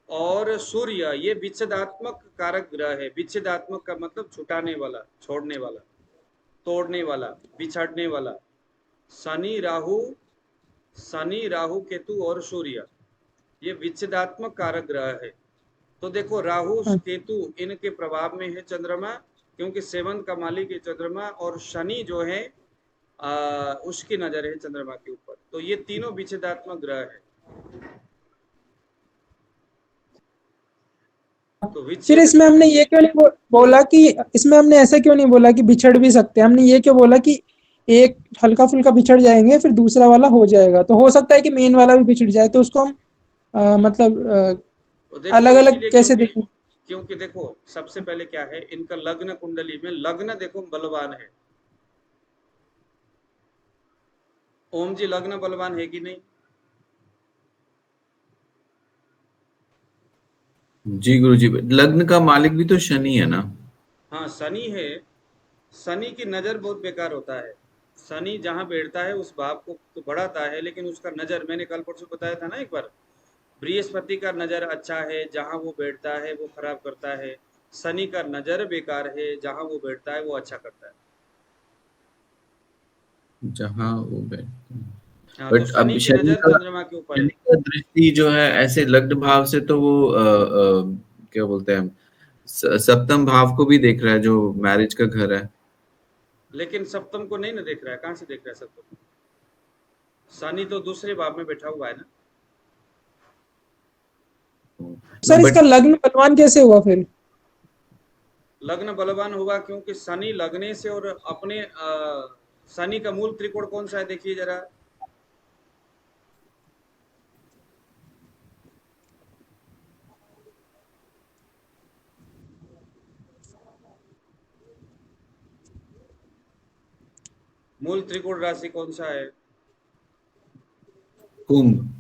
और सूर्य ये विच्छेदात्मक कारक ग्रह है। विच्छेदात्मक का मतलब छुटाने वाला, छोड़ने वाला, तोड़ने वाला, बिछड़ने वाला। शनि राहु केतु और सूर्य ये विच्छेदात्मक कारक ग्रह है। तो देखो राहु हाँ। केतु इनके प्रभाव में है चंद्रमा, क्योंकि सेवंत का मालिक है चंद्रमा, और शनि जो है उसकी नजर है चंद्रमा के ऊपर। तो ये तीनों विच्छेदात्मक ग्रह है। तो फिर विच्छेद इसमें हमने ये क्यों नहीं बोला कि इसमें हमने ऐसा क्यों नहीं बोला कि बिछड़ भी सकते हैं? हमने ये क्यों बोला कि एक हल्का फुल्का बिछड़ जाएंगे फिर दूसरा वाला हो जाएगा? तो हो सकता है कि मेन वाला भी बिछड़ जाए, तो उसको हम मतलब तो देखो अलग अलग इसीलिए कैसे देखें? क्योंकि देखो सबसे पहले क्या है, इनका लग्न कुंडली में लग्न देखो बलवान है। ओम जी लग्न बलवान है कि नहीं? जी गुरुजी, लग्न का मालिक भी तो शनि है ना? हाँ शनि है। शनि की नजर बहुत बेकार होता है। शनि जहां बैठता है उस भाव को तो बढ़ाता है, लेकिन उसका नजर, मैंने कल परसों बताया था ना एक बार, बृहस्पति का नजर अच्छा है, जहां वो बैठता है वो खराब करता है। शनि का नजर बेकार है, जहां वो बैठता है वो अच्छा करता है। जहाँ वो बैठते हैं। हाँ तो बट अब शनि की नजर चंद्रमा के ऊपर शनि है। का दृष्टि जो है ऐसे लग्न भाव से, तो वो क्या बोलते हैं, सप्तम भाव को भी देख रहा है, जो मैरिज का घर है। लेकिन सप्तम को नहीं ना देख रहा है। कहाँ से देख रहा है सप्तम? शनि तो दूसरे भाव में बैठा हुआ है ना। सर बट इसका लग्न बलवान कैसे हुआ फिर? लग्न बलवान हुआ क्योंकि शनि लगने से, और अपने शनि का मूल त्रिकोण कौन सा है देखिए जरा। मूल त्रिकोण राशि कौन सा है? कुंभ।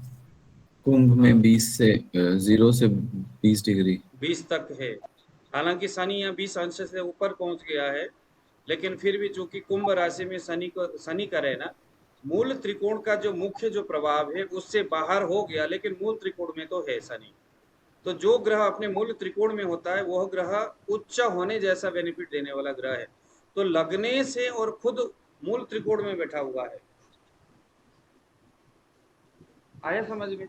कुंभ हाँ में 20 से 0 से 20 डिग्री। 20 तक है। हालांकि शनि यहाँ 20 अंश से ऊपर पहुंच गया है, लेकिन फिर भी चूंकि कुंभ राशि में शनि का रहना मूल त्रिकोण का जो मुख्य जो प्रभाव है उससे बाहर हो गया, लेकिन मूल त्रिकोण में तो है शनि। तो जो ग्रह अपने मूल त्रिकोण में होता है वह ग्रह उच्च होने जैसा बेनिफिट देने वाला ग्रह है। तो लगने से और खुद मूल त्रिकोण में बैठा हुआ है। आया समझ में?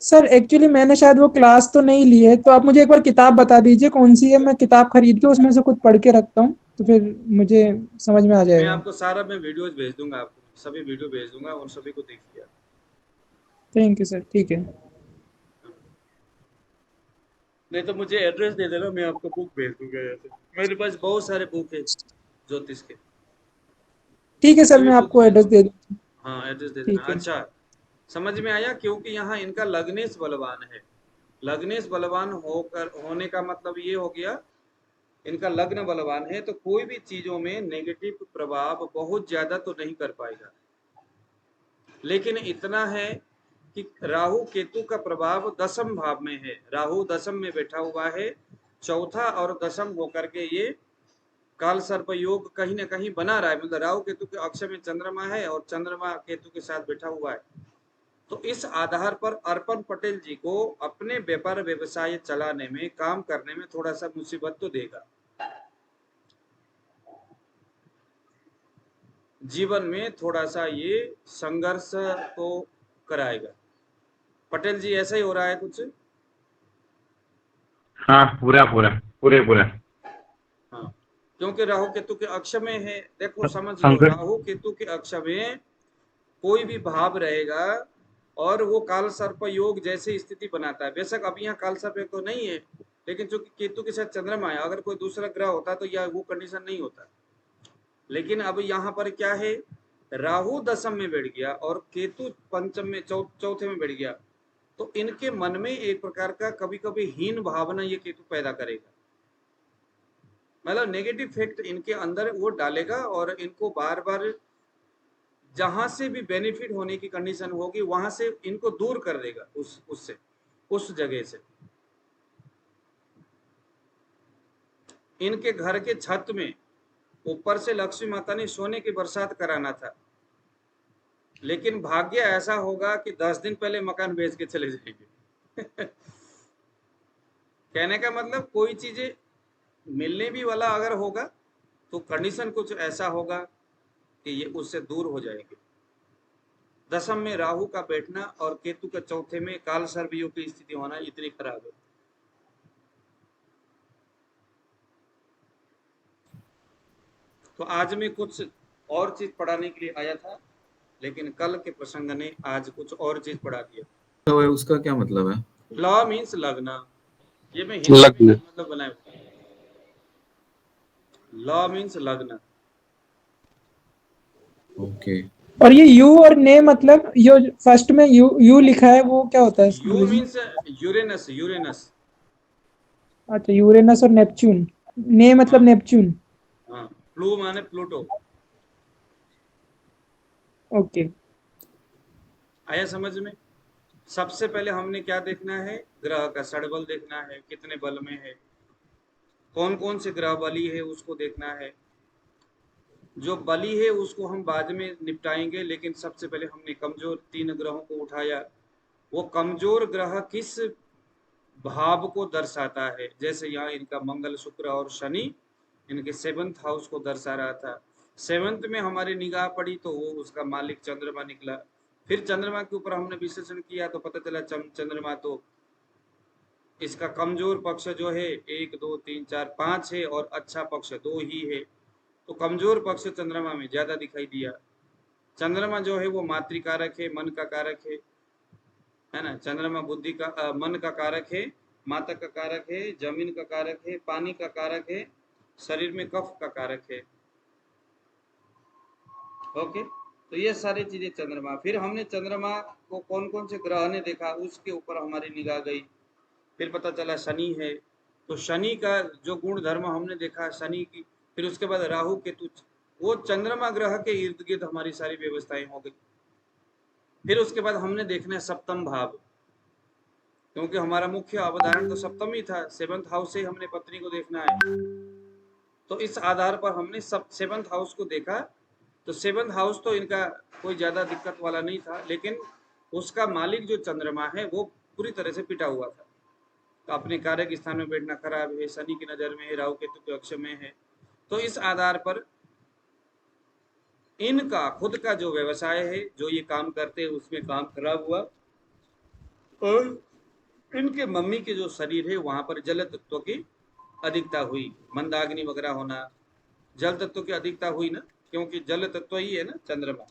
सर एक्चुअली मैंने शायद वो क्लास तो नहीं ली है, तो आप मुझे एक बार किताब बता दीजिए कौन सी है, मैं किताब खरीद के उसमें से कुछ पढ़ के रखता हूँ, तो फिर मुझे समझ में आ मैं जाएगा। आपको सारा मैं वीडियोज भेज दूंगा, आपको सभी वीडियो भेज दूंगा, उन सभी को देखिए। थैंक यू सर, ठीक है। नहीं तो मुझे एड्रेस दे देना, मैं आपको बुक भेज दूंगा। यहाँ से मेरे पास बहुत सारे बुक है ज्योतिष के। ठीक है सर, सभी मैं बुक आपको भेज एड्रेस दे दूंगा। दूँ। हाँ एड्रेस दे देना। ठीक है। अच्छा समझ में आया? क्योंकि यहाँ इनका लग्नेश बलवान है। लग्नेश बलवान होने का मतलब ये हो गया, इनका लग्न बलवान है, तो कोई भी चीजों में नेगेटिव प्रभाव बहुत ज्यादा तो नहीं कर पाएगा। लेकिन इतना है कि राहु केतु का प्रभाव दसम भाव में है। राहु दसम में बैठा हुआ है, चौथा और दसम होकर के ये काल सर्प योग कहीं ना कहीं बना रहा है। मतलब राहु केतु के अक्ष में चंद्रमा है और चंद्रमा केतु के साथ बैठा हुआ है। तो इस आधार पर अर्पण पटेल जी को अपने व्यापार व्यवसाय चलाने में, काम करने में थोड़ा सा मुसीबत तो देगा। जीवन में थोड़ा सा ये संघर्ष तो कराएगा। पटेल जी ऐसा ही हो रहा है कुछ? हाँ पूरा पूरा पूरे पूरा हाँ क्योंकि राहु केतु के अक्ष में है। देखो समझ लो, संकट। राहु केतु के अक्ष में कोई भी भाव रहेगा और वो काल सर्प योग जैसी स्थिति बनाता है। बेशक अब यहाँ काल सर्प योग तो नहीं है, लेकिन चूंकि केतु के साथ चंद्रमा है, अगर कोई दूसरा ग्रह होता तो यह वो कंडीशन नहीं होता। लेकिन अब यहाँ पर क्या है, राहु दसम में बैठ गया और केतु पंचम में चौथे में बैठ गया, तो इनके मन में एक प्रकार का कभी कभी हीन भावना ये केतु पैदा करेगा। मतलब नेगेटिव फैक्ट इनके अंदर वो डालेगा और इनको बार बार जहां से भी बेनिफिट होने की कंडीशन होगी वहां से इनको दूर कर देगा, उस जगह से। इनके घर के छत में ऊपर से लक्ष्मी माता ने सोने की बरसात कराना था, लेकिन भाग्य ऐसा होगा कि 10 दिन पहले मकान बेच के चले जाएंगे। कहने का मतलब कोई चीजें मिलने भी वाला अगर होगा तो कंडीशन कुछ ऐसा होगा कि ये उससे दूर हो जाएंगे। दशम में राहु का बैठना और केतु के चौथे में काल सर्पियों की स्थिति होना इतनी खराब है। तो आज मैं कुछ और चीज पढ़ाने के लिए आया था, लेकिन कल के प्रसंग ने आज कुछ और चीज पढ़ा दिया। तो उसका क्या मतलब है? लॉ मीन्स लगना, ये मैं हिंदी में लग्न। मतलब बनाया। लॉ मीन्स लगना। ओके। और ये यू और ने मतलब यो फर्स्ट में यू लिखा है वो क्या होता है you Guruji? Means Uranus. Uranus, अच्छा, यूरेनस और नेपच्यून। ने मतलब हाँ नेपच्यून। हाँ। प्लू माने प्लूटो। ओके। आया समझ में? सबसे पहले हमने क्या देखना है? ग्रह का षडबल देखना है, कितने बल में है, कौन कौन से ग्रह बली है उसको देखना है। जो बली है उसको हम बाद में निपटाएंगे, लेकिन सबसे पहले हमने कमजोर 3 ग्रहों को उठाया। वो कमजोर ग्रह किस भाव को दर्शाता है? जैसे यहाँ इनका मंगल, शुक्र और शनि इनके 7th हाउस को दर्शा रहा था। 7th में हमारी निगाह पड़ी तो वो उसका मालिक चंद्रमा निकला। फिर चंद्रमा के ऊपर हमने विश्लेषण किया तो पता चला चंद्रमा तो इसका कमजोर पक्ष जो है 1 2 3 4 5 है और अच्छा पक्ष 2 ही है। तो कमजोर पक्ष चंद्रमा में ज्यादा दिखाई दिया। चंद्रमा जो है वो मातृकारक है, मन का कारक है ना। चंद्रमा बुद्धि का मन का कारक है, माता का कारक है, जमीन का कारक है, पानी का कारक है, शरीर में कफ का कारक है। ओके, तो ये सारी चीजें चंद्रमा। फिर हमने चंद्रमा को कौन कौन से ग्रह ने देखा उसके ऊपर हमारी निगाह गई। फिर पता चला शनि है, तो शनि का जो गुण धर्म हमने देखा शनि की। फिर उसके बाद राहु केतु, वो चंद्रमा ग्रह के इर्द गिर्द हमारी सारी व्यवस्थाएं हो गई। फिर उसके बाद हमने देखना है सप्तम भाव, क्योंकि हमारा मुख्य अवधारण तो सप्तम ही था। 7th हाउस से हमने पत्नी को देखना है, तो इस आधार पर हमने 7th हाउस को देखा। तो 7th हाउस तो इनका कोई ज्यादा दिक्कत वाला नहीं था, लेकिन उसका मालिक जो चंद्रमा है वो पूरी तरह से पिटा हुआ था। तो अपने कार्य के स्थान में बैठना खराब है, शनि की नजर में है, राहु केतु के अक्ष में है। तो इस आधार पर इनका खुद का जो व्यवसाय है, जो ये काम करते हैं, उसमें काम खराब हुआ। और इनके मम्मी के जो शरीर है वहां पर जल तत्व की अधिकता हुई, मंदाग्नि वगैरह होना, जल तत्व की अधिकता हुई ना, क्योंकि जल तत्व ही है ना चंद्रमा।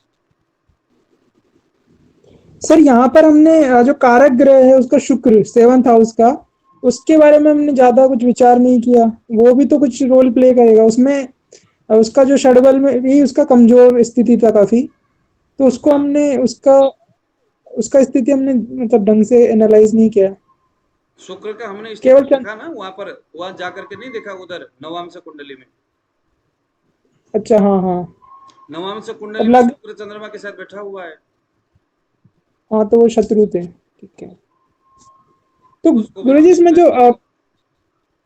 सर यहाँ पर हमने जो कारक ग्रह है उसका शुक्र 7th हाउस का, उसके बारे में हमने ज्यादा कुछ विचार नहीं किया। वो भी तो कुछ रोल प्ले करेगा उसमें। उसका जो षडबल में भी उसका कमजोर स्थिति था काफी, तो उसको हमने उसका उसका स्थिति हमने मतलब ढंग से एनालाइज नहीं किया। शुक्र का हमने केवल स्थिति देखा ना वहां पर, वहां जाकर के नहीं देखा उधर नवांश कुंडली में। अच्छा, हाँ हाँ। नवांश अब कुंडली में शुक्र चंद्रमा के साथ बैठा हुआ है। हाँ, तो वो शत्रु थे। ठीक है। तो उसको भी गुरुजी हमने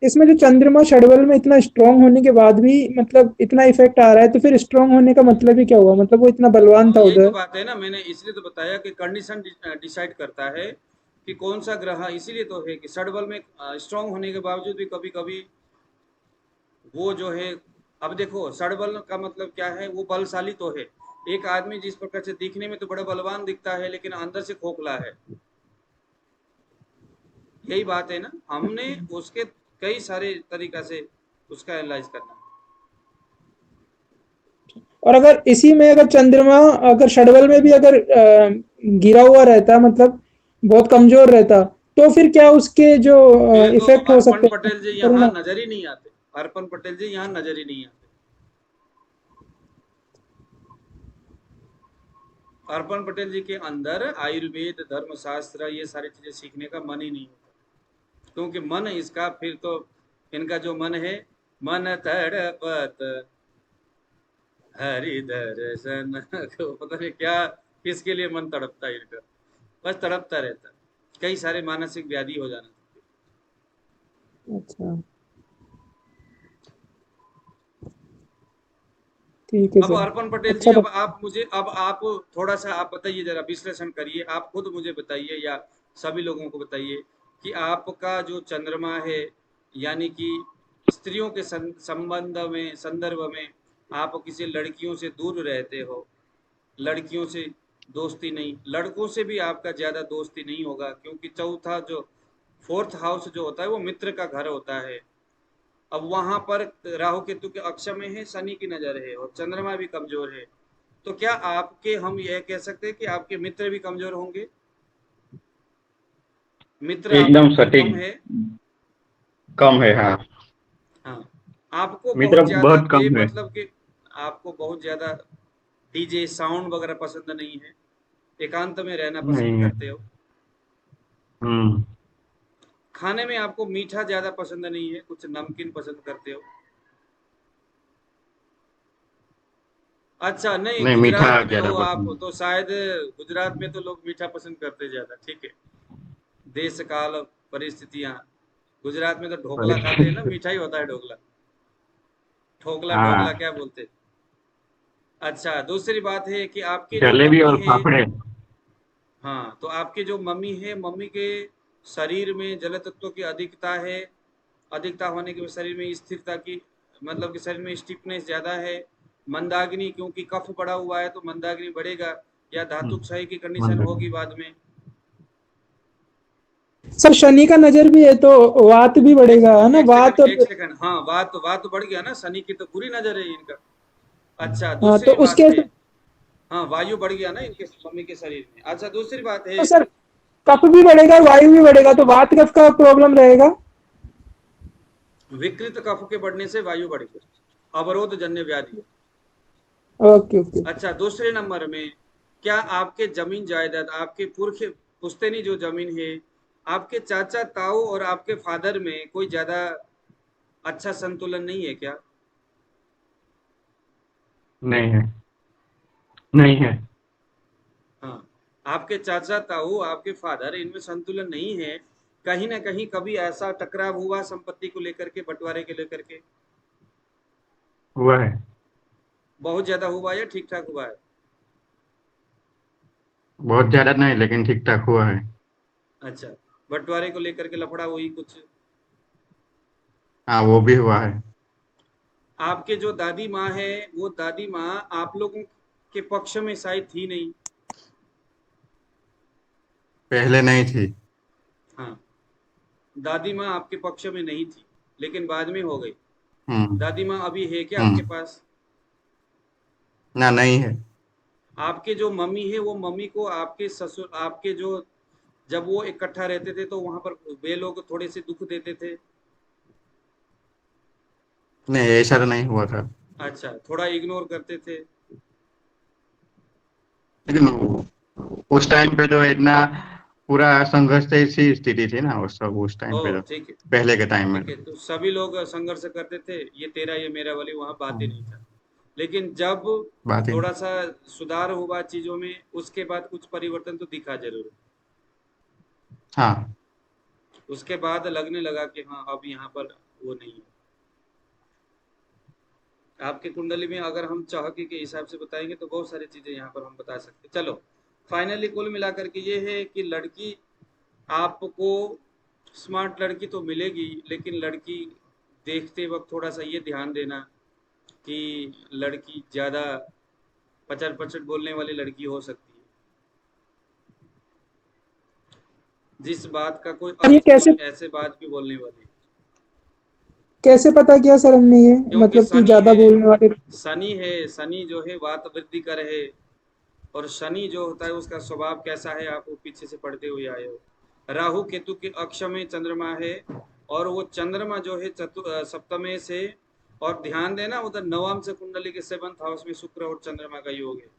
इसमें जो चंद्रमा षडबल में इतना स्ट्रांग होने के बाद भी मतलब इतना इफेक्ट आ रहा है, तो फिर स्ट्रांग होने का मतलब ही क्या हुआ? मतलब वो इतना बलवान था यही तो उधर। बात है ना, मैंने इसलिए तो बताया कि कंडीशन डिसाइड करता है कि कौन सा ग्रह। इसीलिए तो है कि षडबल में स्ट्रांग होने के बावजूद भी कभी कभी वो जो है, अब देखो षडबल का मतलब क्या है, वो बलशाली तो है। एक आदमी जिस प्रकार से दिखने में तो बड़ा बलवान दिखता है, लेकिन अंदर से खोखला है। यही बात है ना, हमने उसके कई सारे तरीका से उसका एनालाइज करना है। और अगर इसी में अगर चंद्रमा अगर षडबल में भी अगर गिरा हुआ रहता, मतलब बहुत कमजोर रहता, तो फिर क्या उसके जो फिर तो इफेक्ट हो अर्पण सकते पटेल जी हैं यहाँ परिणाम? नजर ही नहीं आते। अर्पण पटेल जी यहाँ नजर ही नहीं आते। अर्पण पटेल जी के अंदर आयुर्वेद, धर्मशास्त्र, ये सारी चीजें सीखने का मन ही नहीं होता, क्योंकि मन इसका फिर तो इनका जो मन है, मन तड़पत हरि दर्शन पता नहीं क्या, किसके लिए मन तड़पता है इनका, बस तड़पता रहता। कई सारे मानसिक व्याधि हो जाना। अच्छा। ठीक है अब सर। अर्पण पटेल जी, अच्छा अब आप मुझे, अब आप थोड़ा सा आप बताइए, जरा विश्लेषण करिए, आप खुद मुझे बताइए या सभी लोगों को बताइए कि आपका जो चंद्रमा है, यानी कि स्त्रियों के संबंध में, संदर्भ में आप किसी लड़कियों से दूर रहते हो, लड़कियों से दोस्ती नहीं, लड़कों से भी आपका ज्यादा दोस्ती नहीं होगा, क्योंकि चौथा जो 4th हाउस जो होता है वो मित्र का घर होता है। अब वहां पर राहु केतु के अक्ष में है, शनि की नजर है और चंद्रमा भी कमजोर है, तो क्या आपके, हम यह कह सकते हैं कि आपके मित्र भी कमजोर होंगे? मित्र आपके एकदम बहुत कम सटीक, है। कम है हाँ। हाँ, आपको मित्र बहुत ज्यादा बहुत कम है। मतलब कि आपको बहुत ज्यादा डीजे साउंड वगैरह पसंद नहीं है, एकांत में रहना पसंद नहीं है। करते हो। हम्म। खाने में आपको मीठा ज्यादा पसंद नहीं है, कुछ नमकीन पसंद करते हो। अच्छा, नहीं नहीं, मीठा गुजरात में ज्यादा हो आप पसंद तो शायद, गुजरात में तो लोग मीठा पसंद करते ज्यादा, ठीक है। देश काल परिस्थितियां, गुजरात में तो ढोकला खाते हैं ना, है। मीठा ही होता है ढोकला, ठोकला ढोकला हाँ, क्या बोलते हैं। अच्छा, दूसरी बात है कि आपके जो जलेबी मम्मी और है, फाफड़े। हाँ, तो आपके जो मम्मी है, मम्मी के शरीर में जल तत्व की अधिकता है, अधिकता होने के शरीर में स्थिरता की, मतलब कि शरीर में स्टिफनेस ज्यादा है। मंदाग्नि, क्योंकि कफ बढ़ा हुआ है तो मंदाग्नि बढ़ेगा, या धातु क्षय की कंडीशन होगी बाद में। सर शनि का नजर भी है तो वात भी बढ़ेगा, है ना, एक वात सेकंड, और एक सेकंड, हाँ, बात बात बढ़ गया ना, शनि की तो पूरी नजर है इनका। अच्छा, हाँ, तो दूसरी बात उसके है, हाँ, वायु बढ़ गया ना इनके मम्मी के शरीर में। अच्छा, दूसरी बात है, तो सर कफ भी बढ़ेगा, वायु भी बढ़ेगा, तो वात कफ का प्रॉब्लम रहेगा। विकृत कफ के बढ़ने से वायु बढ़ गई, अवरोध जन्य व्याधि। Okay okay. अच्छा, दूसरे नंबर में, क्या आपके जमीन जायदाद, आपके पुरखे पुश्तैनी जो जमीन है, आपके चाचा ताऊ और आपके फादर में कोई ज्यादा अच्छा संतुलन नहीं है क्या? नहीं है, नहीं है। हाँ, आपके चाचा ताऊ, आपके फादर, इनमें संतुलन नहीं है। कहीं ना कहीं कभी ऐसा टकराव हुआ संपत्ति को लेकर के, बंटवारे के लेकर के? हुआ है। बहुत ज्यादा हुआ या ठीक ठाक हुआ है? बहुत ज्यादा नहीं, लेकिन ठीक ठाक हुआ है। अच्छा, बंटवारे को लेकर के लफड़ा हुई कुछ? हाँ, वो भी हुआ है। आपके जो दादी माँ है, वो दादी माँ आप लोगों के पक्ष में शायद थी नहीं। पहले नहीं थी। हाँ, दादी माँ आपके पक्ष में नहीं थी, लेकिन बाद में हो गई। हम्म। दादी माँ अभी है क्या आपके हम्म। पास? ना, नहीं है। आपके जो मम्मी है, वो मम्मी को आपके ससुर, आपके जो, जब वो इकट्ठा रहते थे तो वहां पर वे लोग थोड़े से दुख देते थे? नहीं, ऐसा तो नहीं हुआ था। अच्छा, थोड़ा इग्नोर करते थे? लेकिन उस टाइम पे तो इतना पूरा संघर्ष जैसी स्थिति थी ना, उस सब उस टाइम पे ओह, तो, ठीक है, पहले के टाइम में ठीक तो। है, तो सभी लोग संघर्ष करते थे, ये तेरा ये मेरा वाली वहां बात ही नहीं था। लेकिन जब बात ही। थोड़ा सा सुधार हुआ चीजों में, उसके बाद कुछ परिवर्तन तो दिखा जरूर। हाँ। उसके बाद लगने लगा कि हाँ, अब यहाँ पर वो नहीं है। आपकी कुंडली में अगर हम चाहके के हिसाब से बताएंगे तो बहुत सारी चीजें यहाँ पर हम बता सकते। चलो, फाइनली कुल मिलाकर के ये है कि लड़की आपको, स्मार्ट लड़की तो मिलेगी, लेकिन लड़की देखते वक्त थोड़ा सा ये ध्यान देना कि लड़की ज्यादा पचट पचट बोलने वाली लड़की हो सकती है, जिस बात का कोई और ये अर्थ कैसे नहीं, ऐसे बात भी बोलने वाली। कैसे पता किया सर हमने ये, क्योंकि मतलब कि ज्यादा बोलने वाले। शनि है, शनि जो है वात वृद्धि कर है, और शनि जो होता है उसका स्वभाव कैसा है आप वो पीछे से पढ़ते हुए आए हो। राहु केतु के अक्ष में चंद्रमा है, और वो चंद्रमा जो है सप्तमे से, और ध्यान देना उधर नवम से कुंडली के 7th हाउस में शुक्र और चंद्रमा का योग है।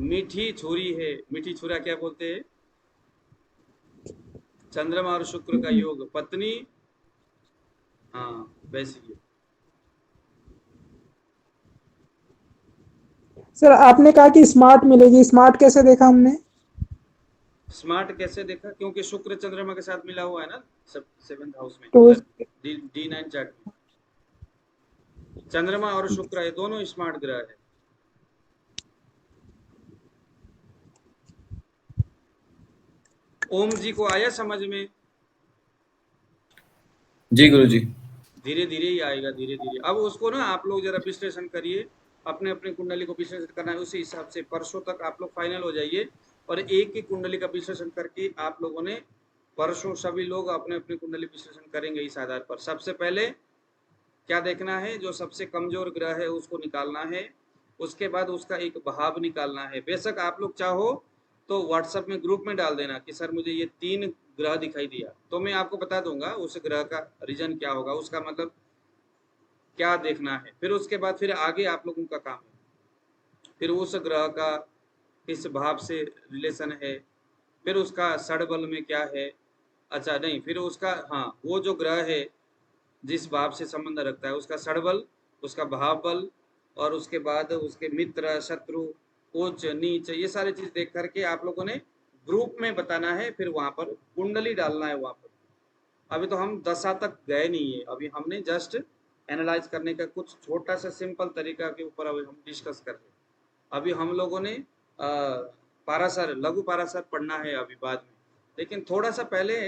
मीठी छुरी है, मीठी छुरा क्या बोलते हैं, चंद्रमा और शुक्र का योग, पत्नी, हाँ वैसी है। सर आपने कहा कि स्मार्ट मिलेगी, स्मार्ट कैसे देखा हमने? स्मार्ट कैसे देखा, क्योंकि शुक्र चंद्रमा के साथ मिला हुआ है ना, सब 7th हाउस में, तो उधर D9 चार्ट में। चंद्रमा और शुक्र ये दोनों स्मार्ट ग्रह है। ओम जी को आया समझ में? जी गुरुजी। धीरे धीरे ही आएगा, धीरे धीरे। अब उसको ना आप लोग जरा विश्लेषण करिए, अपने अपने कुंडली को विश्लेषण करना है, उसी हिसाब से परसों तक आप लोग फाइनल हो जाइए और एक ही कुंडली का विश्लेषण करके आप लोगों ने परसों सभी लोग अपने अपने कुंडली विश्लेषण करेंगे इस आधार पर। सबसे पहले क्या देखना है, जो सबसे कमजोर ग्रह है उसको निकालना है, उसके बाद उसका एक भाव निकालना है। बेशक आप लोग चाहो तो व्हाट्सएप में ग्रुप में डाल देना कि सर मुझे ये 3 ग्रह दिखाई दिया, तो मैं आपको बता दूंगा उस ग्रह का रीजन क्या होगा, उसका मतलब क्या देखना है। फिर उसके बाद फिर आगे आप लोगों का काम है, फिर उस ग्रह का किस भाव से रिलेशन है, फिर उसका षडबल में क्या है। अच्छा नहीं, फिर उसका हाँ वो जो ग्रह है जिस भाव से संबंध रखता है उसका षडबल, उसका भाव बल, और उसके बाद उसके मित्र शत्रु उच्च नीच, ये सारी चीज देख करके आप लोगों ने ग्रुप में बताना है, फिर वहां पर कुंडली डालना है वहां पर। अभी तो हम दशा तक गए नहीं है, अभी हमने जस्ट एनालाइज करने का कुछ छोटा सा सिंपल तरीका के ऊपर अभी हम डिस्कस कर रहे हैं। अभी हम लोगों ने पारासर लघु पारासर पढ़ना है अभी बाद में, लेकिन थोड़ा सा पहले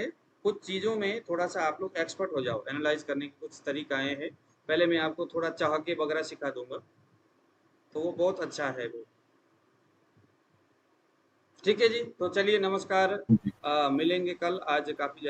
कुछ चीज़ों में थोड़ा सा आप लोग एक्सपर्ट हो जाओ, एनालाइज करने के कुछ तरीकाएं हैं। पहले मैं आपको थोड़ा चहके वगैरह सिखा दूंगा, तो वो बहुत अच्छा है वो। ठीक है जी, तो चलिए नमस्कार, मिलेंगे कल। आज काफ़ी